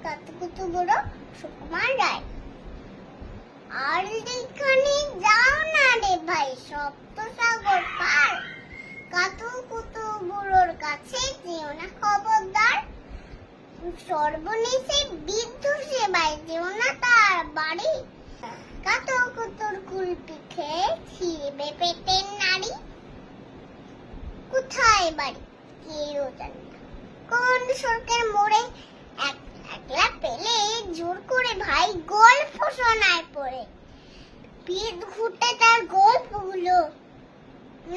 কাতুকুতু বুড়ো সুকুমার রায়। আর যেখানে যাও না রে ভাই সপ্তসাগর পার, কাতুকুতু বুড়োর কাছে যেও না খবরদার। সর্বনেশে বৃদ্ধ সেবায় যেও না তার বাড়ি, কাতুকুতুর কুলপি খেয়ে ছিঁড়বে পেটের নাড়ি। কোথায় বাড়ি কেউ জানে না, কোন সরকার মোড়ে একলা পেলে জোর করে ভাই গল্প শোনায় পড়ে। পিঠ ঘুটে তার গল্পগুলো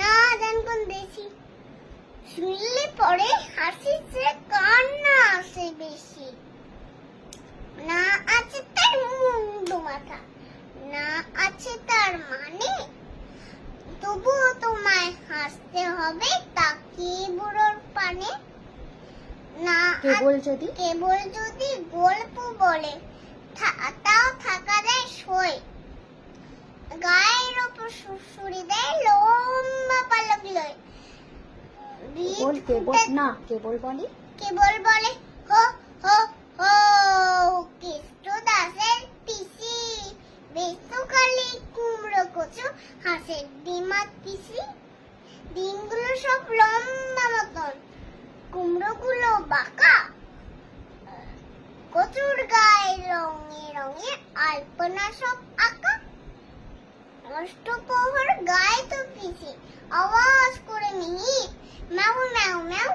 না জান কোন দেশি, শুনলে পরে হাসি সে কান্না আসে বেশি। না আছে তার মুন্ডু মাথা, না আছে তার মানে, তবুও তোমায় হাসতে হবে তাকিয়ে বুড়োর পানে। না কেবল যদি গল্প বলে তাও থাকা যায় সই, গায়ের ওপর সুরসুরি দেয় লম্বা পালক লয়। কেবল বলে হো হো হো, কেষ্ট দাসের পিসি বেস্ত খালি কুমড়ো কচু হাঁসের ডিমাত পিসি। দিনগুলো সব লম্বা মতন, কুমড়োগুলো বাঁকা, কচুর গায়ে রঙে রঙে আলপনা সব আঁকা। অষ্টপ্রহর গায়ে তো পিসি আওয়াজ করে মিহি ম্যাও ম্যাও ম্যাও।